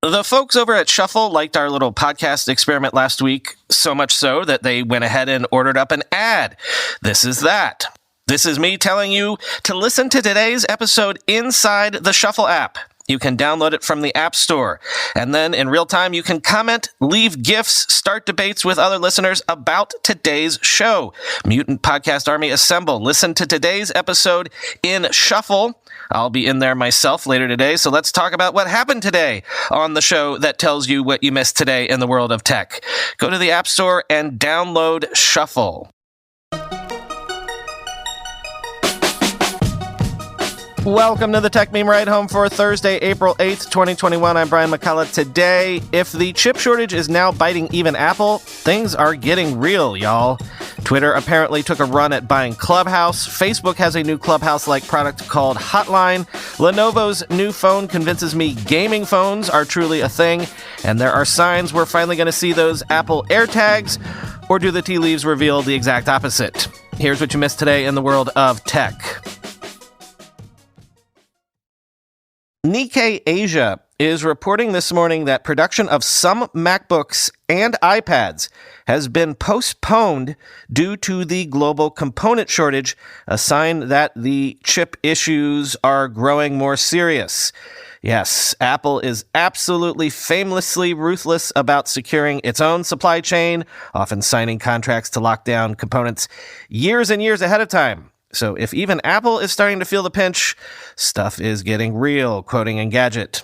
The folks over at Shuffle liked our little podcast experiment last week, so much so that they went ahead and ordered up an ad. This is that. This is me telling you to listen to today's episode inside the Shuffle app. You can download it from the App Store. And then in real time, you can comment, leave gifts, start debates with other listeners about today's show. Mutant Podcast Army assemble. Listen to today's episode in Shuffle. I'll be in there myself later today, so let's talk about what happened today on the show that tells you what you missed today in the world of tech. Go to the App Store and download Shuffle. Welcome to the Tech Meme Ride Home for Thursday, April 8th, 2021. I'm Brian McCullough. Today, if the chip shortage is now biting even Apple, things are getting real, y'all. Twitter apparently took a run at buying Clubhouse. Facebook has a new Clubhouse-like product called Hotline. Lenovo's new phone convinces me gaming phones are truly a thing. And there are signs we're finally going to see those Apple AirTags. Or do the tea leaves reveal the exact opposite? Here's what you missed today in the world of tech. Nikkei Asia is reporting this morning that production of some MacBooks and iPads has been postponed due to the global component shortage, a sign that the chip issues are growing more serious. Yes, Apple is absolutely famously ruthless about securing its own supply chain, often signing contracts to lock down components years and years ahead of time. So if even Apple is starting to feel the pinch, stuff is getting real, quoting Engadget.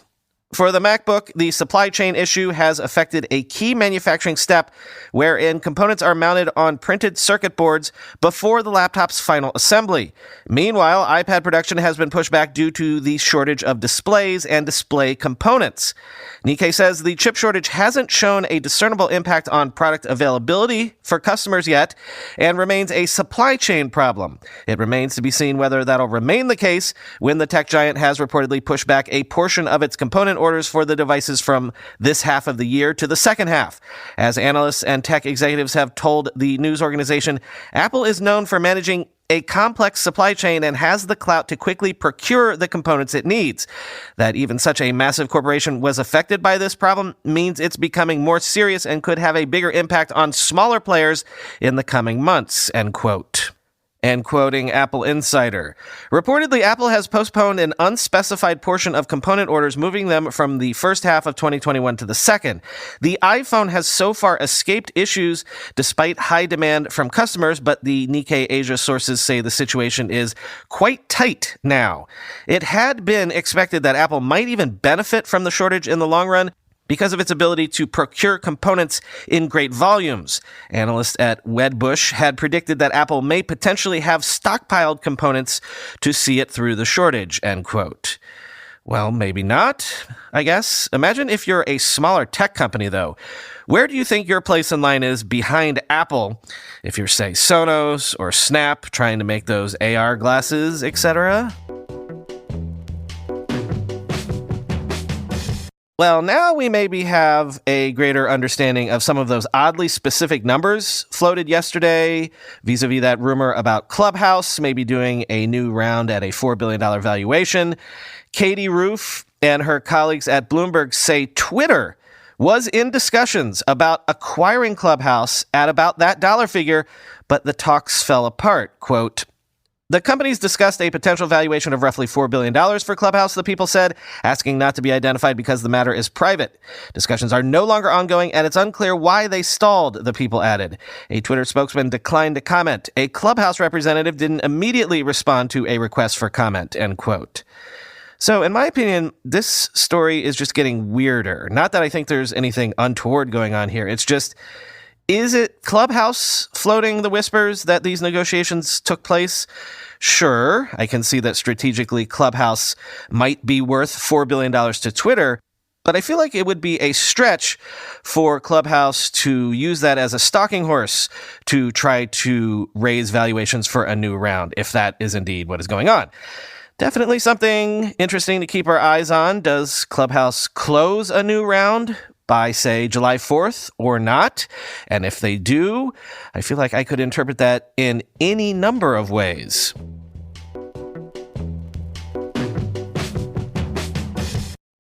For the MacBook, the supply chain issue has affected a key manufacturing step wherein components are mounted on printed circuit boards before the laptop's final assembly. Meanwhile, iPad production has been pushed back due to the shortage of displays and display components. Nikkei says the chip shortage hasn't shown a discernible impact on product availability for customers yet and remains a supply chain problem. It remains to be seen whether that'll remain the case when the tech giant has reportedly pushed back a portion of its component orders for the devices from this half of the year to the second half. As analysts and tech executives have told the news organization, Apple is known for managing a complex supply chain and has the clout to quickly procure the components it needs. That even such a massive corporation was affected by this problem means it's becoming more serious and could have a bigger impact on smaller players in the coming months, end quote. And quoting Apple Insider, reportedly, Apple has postponed an unspecified portion of component orders, moving them from the first half of 2021 to the second. The iPhone has so far escaped issues despite high demand from customers, but the Nikkei Asia sources say the situation is quite tight now. It had been expected that Apple might even benefit from the shortage in the long run, because of its ability to procure components in great volumes. Analysts at Wedbush had predicted that Apple may potentially have stockpiled components to see it through the shortage, end quote. Well, maybe not, I guess. Imagine if you're a smaller tech company, though. Where do you think your place in line is behind Apple? If you're, say, Sonos or Snap trying to make those AR glasses, etc.? Well, now we maybe have a greater understanding of some of those oddly specific numbers floated yesterday, vis-a-vis that rumor about Clubhouse maybe doing a new round at a $4 billion valuation. Katie Roof and her colleagues at Bloomberg say Twitter was in discussions about acquiring Clubhouse at about that dollar figure, but the talks fell apart. Quote, the companies discussed a potential valuation of roughly $4 billion for Clubhouse, the people said, asking not to be identified because the matter is private. Discussions are no longer ongoing, and it's unclear why they stalled, the people added. A Twitter spokesman declined to comment. A Clubhouse representative didn't immediately respond to a request for comment, end quote. So, in my opinion, this story is just getting weirder. Not that I think there's anything untoward going on here. It's just, is it Clubhouse floating the whispers that these negotiations took place? Sure, I can see that strategically Clubhouse might be worth $4 billion to Twitter, but I feel like it would be a stretch for Clubhouse to use that as a stalking horse to try to raise valuations for a new round, if that is indeed what is going on. Definitely something interesting to keep our eyes on. Does Clubhouse close a new round by, say, July 4th or not? And if they do, I feel like I could interpret that in any number of ways.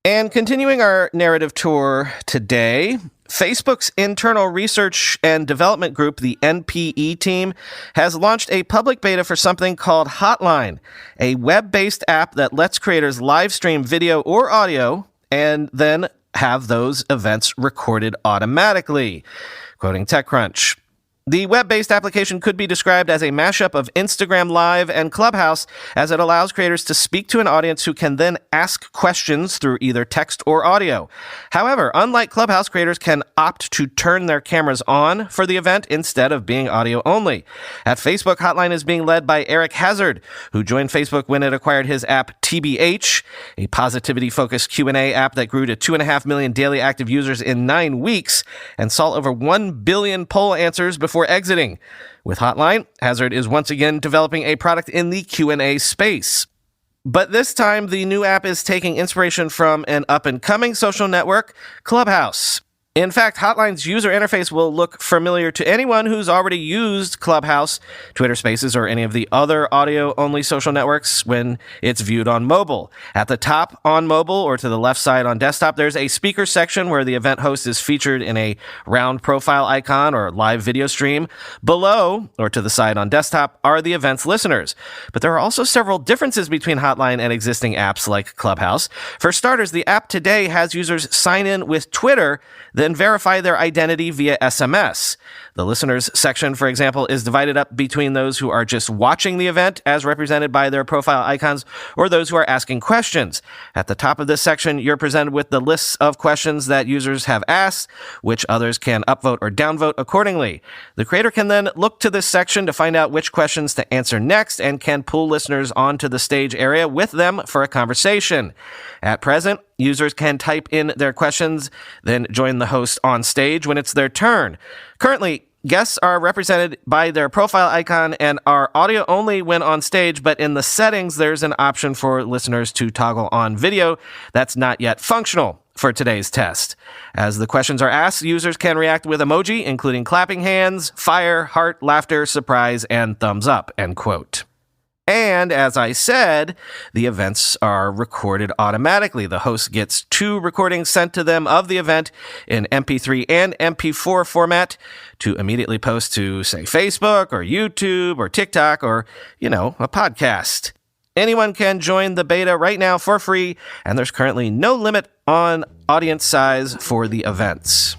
And continuing our narrative tour today, Facebook's internal research and development group, the NPE team, has launched a public beta for something called Hotline, a web-based app that lets creators live stream video or audio and then have those events recorded automatically. Quoting TechCrunch. The web-based application could be described as a mashup of Instagram Live and Clubhouse, as it allows creators to speak to an audience who can then ask questions through either text or audio. However, unlike Clubhouse, creators can opt to turn their cameras on for the event instead of being audio only. At Facebook, Hotline is being led by Eric Hazard, who joined Facebook when it acquired his app TBH, a positivity-focused Q&A app that grew to 2.5 million daily active users in 9 weeks and saw over 1 billion poll answers before exiting. With Hotline, Hazard is once again developing a product in the Q&A space. But this time, the new app is taking inspiration from an up-and-coming social network, Clubhouse. In fact, Hotline's user interface will look familiar to anyone who's already used Clubhouse, Twitter Spaces, or any of the other audio-only social networks when it's viewed on mobile. At the top on mobile or to the left side on desktop, there's a speaker section where the event host is featured in a round profile icon or live video stream. Below, or to the side on desktop, are the event's listeners. But there are also several differences between Hotline and existing apps like Clubhouse. For starters, the app today has users sign in with Twitter, then verify their identity via SMS. The listeners section, for example, is divided up between those who are just watching the event, as represented by their profile icons, or those who are asking questions. At the top of this section, you're presented with the lists of questions that users have asked, which others can upvote or downvote accordingly. The creator can then look to this section to find out which questions to answer next and can pull listeners onto the stage area with them for a conversation. At present, users can type in their questions, then join the host on stage when it's their turn. Currently, guests are represented by their profile icon and are audio only when on stage, but in the settings, there's an option for listeners to toggle on video that's not yet functional for today's test. As the questions are asked, users can react with emoji, including clapping hands, fire, heart, laughter, surprise, and thumbs up, end quote. And as I said, the events are recorded automatically. The host gets 2 recordings sent to them of the event in MP3 and MP4 format to immediately post to, say, Facebook or YouTube or TikTok or, a podcast. Anyone can join the beta right now for free, and there's currently no limit on audience size for the events.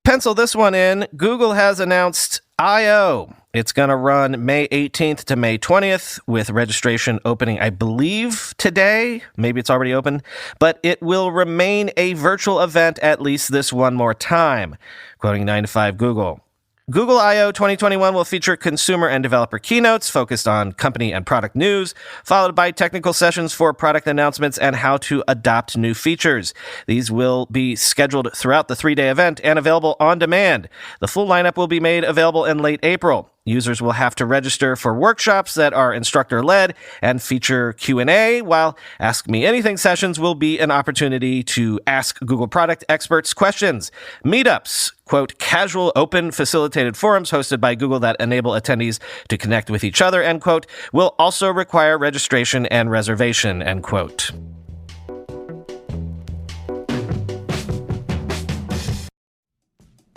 Pencil this one in. Google has announced I.O. It's going to run May 18th to May 20th with registration opening, I believe, today. Maybe it's already open. But it will remain a virtual event at least this one more time. Quoting 9to5 Google. Google I.O. 2021 will feature consumer and developer keynotes focused on company and product news, followed by technical sessions for product announcements and how to adopt new features. These will be scheduled throughout the 3-day event and available on demand. The full lineup will be made available in late April. Users will have to register for workshops that are instructor-led and feature Q&A, while Ask Me Anything sessions will be an opportunity to ask Google product experts questions. Meetups, quote, casual, open, facilitated forums hosted by Google that enable attendees to connect with each other, end quote, will also require registration and reservation, end quote.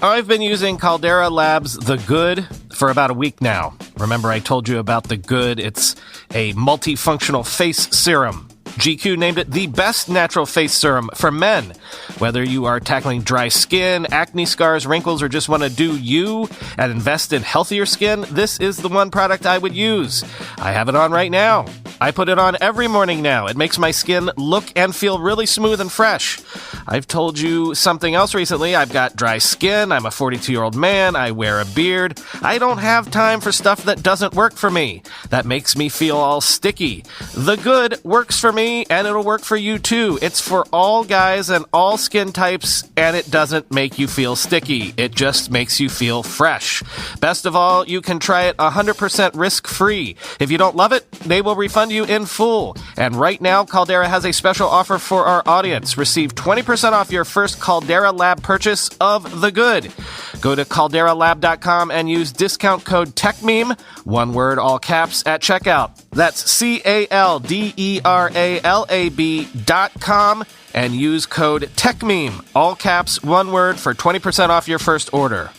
I've been using Caldera Lab's The Good for about a week now. Remember I told you about The Good? It's a multifunctional face serum. GQ named it the best natural face serum for men. Whether you are tackling dry skin, acne scars, wrinkles, or just want to do you and invest in healthier skin, this is the one product I would use. I have it on right now. I put it on every morning now. It makes my skin look and feel really smooth and fresh. I've told you something else recently. I've got dry skin. I'm a 42-year-old man. I wear a beard. I don't have time for stuff that doesn't work for me. That makes me feel all sticky. The Good works for me, and it'll work for you too. It's for all guys and all skin types, and it doesn't make you feel sticky. It just makes you feel fresh. Best of all, you can try it 100% risk-free. If you don't love it, they will refund you in full. And right now, Caldera has a special offer for our audience. Receive 20% off your first Caldera Lab purchase of The Good. Go to calderalab.com and use discount code TechMeme, one word, all caps, at checkout. That's CALDERALAB.com and use code TechMeme, all caps, one word, for 20% off your first order.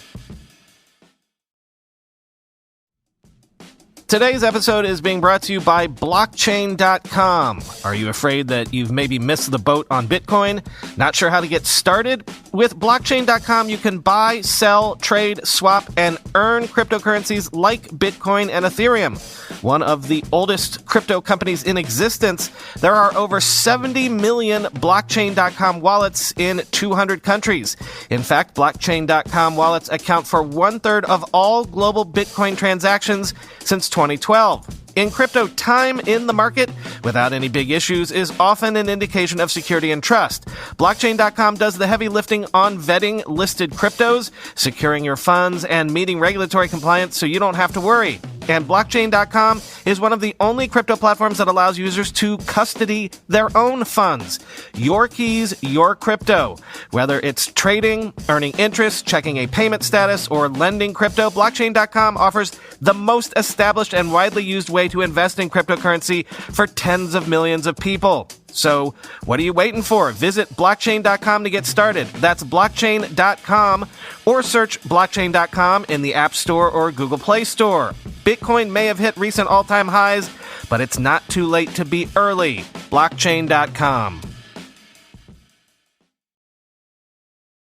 Today's episode is being brought to you by Blockchain.com. Are you afraid that you've maybe missed the boat on Bitcoin? Not sure how to get started? With Blockchain.com, you can buy, sell, trade, swap, and earn cryptocurrencies like Bitcoin and Ethereum. One of the oldest crypto companies in existence, there are over 70 million Blockchain.com wallets in 200 countries. In fact, Blockchain.com wallets account for 1/3 of all global Bitcoin transactions since 2012. In crypto, time in the market without any big issues is often an indication of security and trust. Blockchain.com does the heavy lifting on vetting listed cryptos, securing your funds, and meeting regulatory compliance so you don't have to worry. And Blockchain.com is one of the only crypto platforms that allows users to custody their own funds. Your keys, your crypto. Whether it's trading, earning interest, checking a payment status, or lending crypto, Blockchain.com offers the most established and widely used way to invest in cryptocurrency for tens of millions of people. So, what are you waiting for? Visit blockchain.com to get started. That's blockchain.com, or search blockchain.com in the App Store or Google Play Store. Bitcoin may have hit recent all-time highs, but it's not too late to be early. Blockchain.com.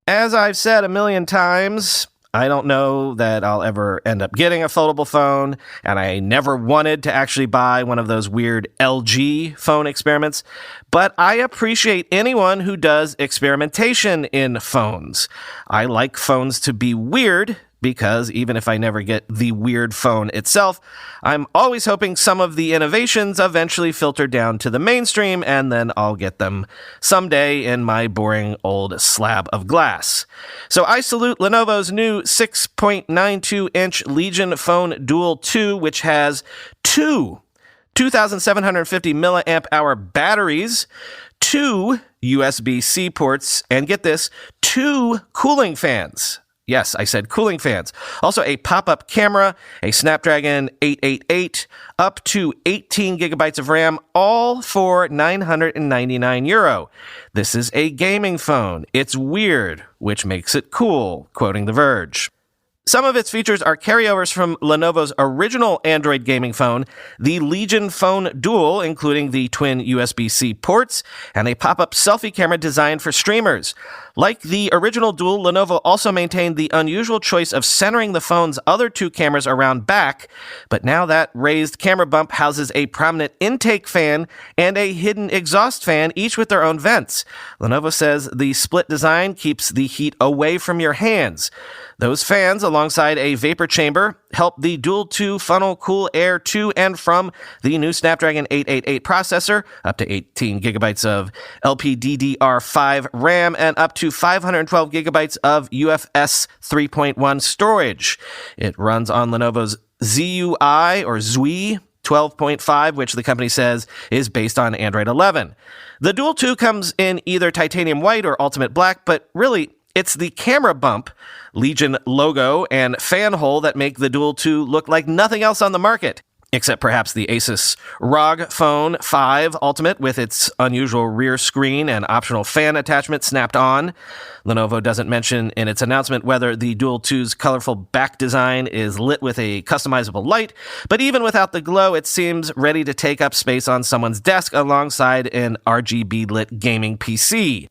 As I've said a million times, I don't know that I'll ever end up getting a foldable phone, and I never wanted to actually buy one of those weird LG phone experiments, but I appreciate anyone who does experimentation in phones. I like phones to be weird, because even if I never get the weird phone itself, I'm always hoping some of the innovations eventually filter down to the mainstream, and then I'll get them someday in my boring old slab of glass. So I salute Lenovo's new 6.92-inch Legion Phone Duel 2, which has two 2,750 milliamp hour batteries, two USB-C ports, and get this, two cooling fans. Yes, I said cooling fans. Also a pop-up camera, a Snapdragon 888, up to 18 gigabytes of RAM, all for €999. This is a gaming phone. It's weird, which makes it cool, quoting The Verge. Some of its features are carryovers from Lenovo's original Android gaming phone, the Legion Phone Duel, including the twin USB-C ports and a pop-up selfie camera designed for streamers. Like the original Duel, Lenovo also maintained the unusual choice of centering the phone's other two cameras around back, but now that raised camera bump houses a prominent intake fan and a hidden exhaust fan, each with their own vents. Lenovo says the split design keeps the heat away from your hands. Those fans, alongside a vapor chamber, help the Duel 2 funnel cool air to and from the new Snapdragon 888 processor, up to 18 gigabytes of LPDDR5 RAM, and up to 512 gigabytes of UFS 3.1 storage. It runs on Lenovo's ZUI, or ZUI 12.5, which the company says is based on Android 11. The Duel 2 comes in either titanium white or ultimate black, but really, it's the camera bump, Legion logo, and fan hole that make the Duel 2 look like nothing else on the market, except perhaps the Asus ROG Phone 5 Ultimate with its unusual rear screen and optional fan attachment snapped on. Lenovo doesn't mention in its announcement whether the Duel 2's colorful back design is lit with a customizable light, but even without the glow, it seems ready to take up space on someone's desk alongside an RGB-lit gaming PC.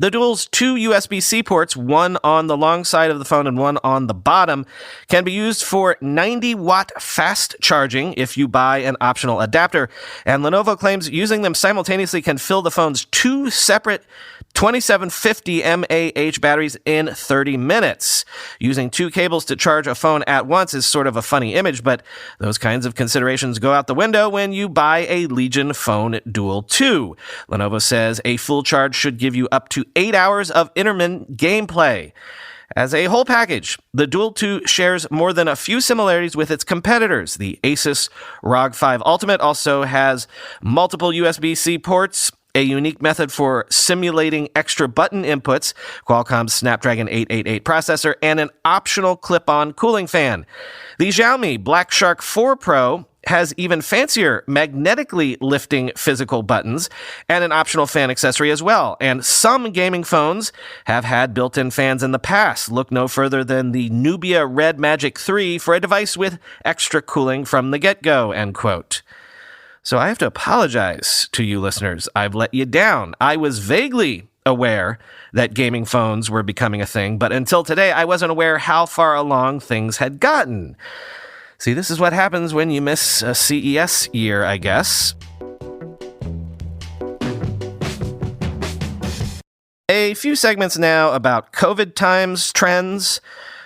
The Duel's two USB-C ports, one on the long side of the phone and one on the bottom, can be used for 90-watt fast charging if you buy an optional adapter, and Lenovo claims using them simultaneously can fill the phone's two separate 2750 mAh batteries in 30 minutes. Using two cables to charge a phone at once is sort of a funny image, but those kinds of considerations go out the window when you buy a Legion Phone Duel 2. Lenovo says a full charge should give you up to 8 hours of intermittent gameplay. As a whole package, the Duel 2 shares more than a few similarities with its competitors. The Asus ROG 5 Ultimate also has multiple USB-C ports, a unique method for simulating extra button inputs, Qualcomm's Snapdragon 888 processor, and an optional clip-on cooling fan. The Xiaomi Black Shark 4 Pro has even fancier magnetically lifting physical buttons and an optional fan accessory as well. And some gaming phones have had built-in fans in the past. Look no further than the Nubia Red Magic 3 for a device with extra cooling from the get-go, end quote. So I have to apologize to you listeners. I've let you down. I was vaguely aware that gaming phones were becoming a thing, but until today, I wasn't aware how far along things had gotten. See, this is what happens when you miss a CES year, I guess. A few segments now about COVID times trends.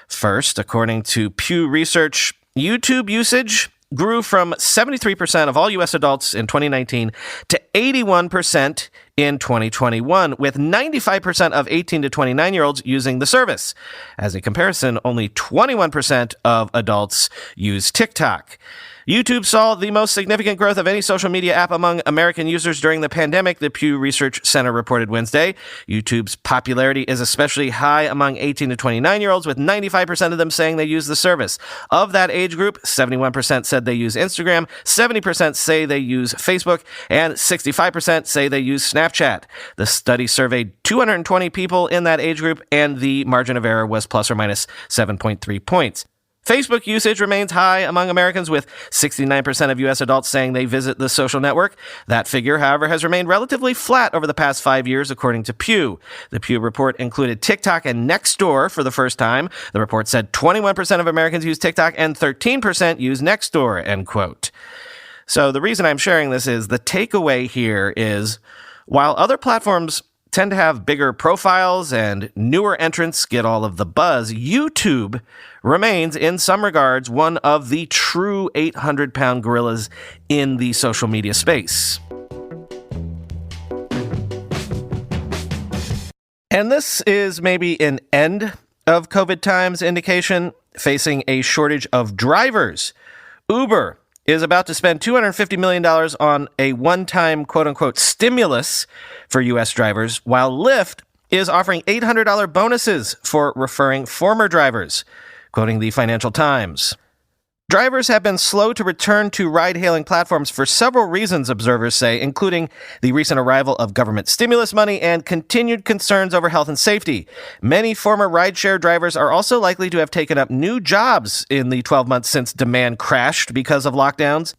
First, according to Pew Research, YouTube usage grew from 73% of all U.S. adults in 2019 to 81% in 2021, with 95% of 18 to 29-year-olds using the service. As a comparison, only 21% of adults use TikTok. YouTube saw the most significant growth of any social media app among American users during the pandemic, the Pew Research Center reported Wednesday. YouTube's popularity is especially high among 18 to 29-year-olds, with 95% of them saying they use the service. Of that age group, 71% said they use Instagram, 70% say they use Facebook, and 65% say they use Snapchat. The study surveyed 220 people in that age group, and the margin of error was plus or minus 7.3 points. Facebook usage remains high among Americans, with 69% of U.S. adults saying they visit the social network. That figure, however, has remained relatively flat over the past 5 years, according to Pew. The Pew report included TikTok and Nextdoor for the first time. The report said 21% of Americans use TikTok and 13% use Nextdoor, end quote. So the reason I'm sharing this is the takeaway here is, while other platforms tend to have bigger profiles and newer entrants get all of the buzz, YouTube remains, in some regards, one of the true 800-pound gorillas in the social media space. And this is maybe an end of COVID times indication, facing a shortage of drivers. Uber is about to spend $250 million on a one-time quote-unquote stimulus for U.S. drivers, while Lyft is offering $800 bonuses for referring former drivers, quoting the Financial Times. Drivers have been slow to return to ride-hailing platforms for several reasons, observers say, including the recent arrival of government stimulus money and continued concerns over health and safety. Many former rideshare drivers are also likely to have taken up new jobs in the 12 months since demand crashed because of lockdowns.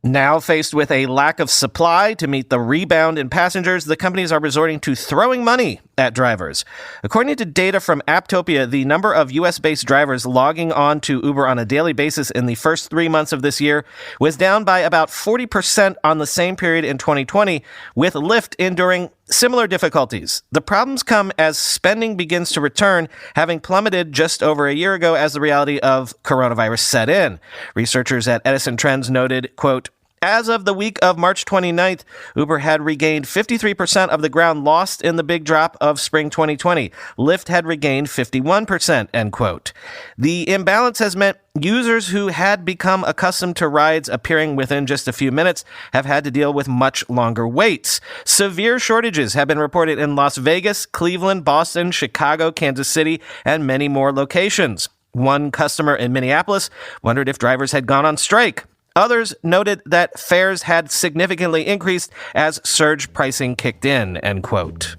Now faced with a lack of supply to meet the rebound in passengers, the companies are resorting to throwing money at drivers. According to data from Apptopia, the number of U.S.-based drivers logging on to Uber on a daily basis in the first 3 months of this year was down by about 40% on the same period in 2020, with Lyft enduring similar difficulties. The problems come as spending begins to return, having plummeted just over a year ago as the reality of coronavirus set in. Researchers at Edison Trends noted, quote, as of the week of March 29th, Uber had regained 53% of the ground lost in the big drop of spring 2020. Lyft had regained 51%, end quote. The imbalance has meant users who had become accustomed to rides appearing within just a few minutes have had to deal with much longer waits. Severe shortages have been reported in Las Vegas, Cleveland, Boston, Chicago, Kansas City, and many more locations. One customer in Minneapolis wondered if drivers had gone on strike. Others noted that fares had significantly increased as surge pricing kicked in, end quote.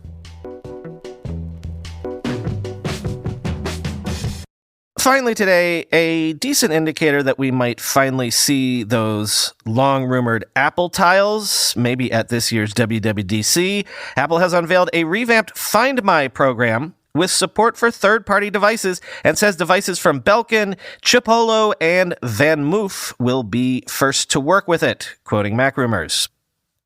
Finally today, a decent indicator that we might finally see those long-rumored Apple tiles, maybe at this year's WWDC. Apple has unveiled a revamped Find My program with support for third-party devices, and says devices from Belkin, Chipolo, and Van Moof will be first to work with it, quoting MacRumors.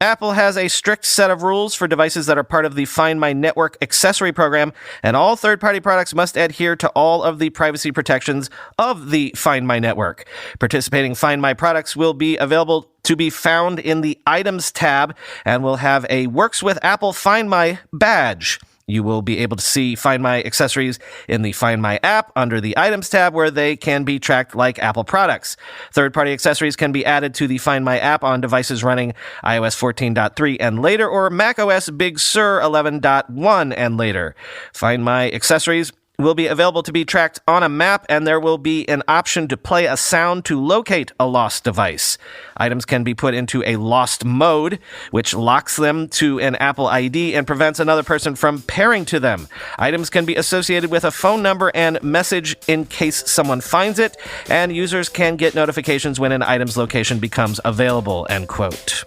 Apple has a strict set of rules for devices that are part of the Find My Network accessory program, and all third-party products must adhere to all of the privacy protections of the Find My Network. Participating Find My products will be available to be found in the Items tab and will have a Works with Apple Find My badge. You will be able to see Find My accessories in the Find My app under the Items tab, where they can be tracked like Apple products. Third-party accessories can be added to the Find My app on devices running iOS 14.3 and later, or macOS Big Sur 11.1 and later. Find My accessories will be available to be tracked on a map, and there will be an option to play a sound to locate a lost device. Items can be put into a lost mode, which locks them to an Apple ID and prevents another person from pairing to them. Items can be associated with a phone number and message in case someone finds it, and users can get notifications when an item's location becomes available, end quote.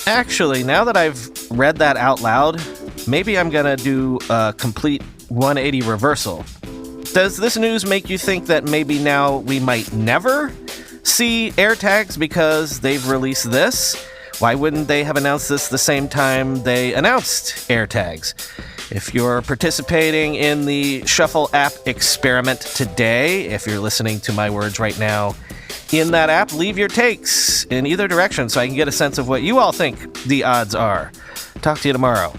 Actually, now that I've read that out loud, maybe I'm going to do a complete 180 reversal. Does this news make you think that maybe now we might never see AirTags because they've released this? Why wouldn't they have announced this the same time they announced AirTags? If you're participating in the Shuffle app experiment today, if you're listening to my words right now, in that app, leave your takes in either direction so I can get a sense of what you all think the odds are. Talk to you tomorrow.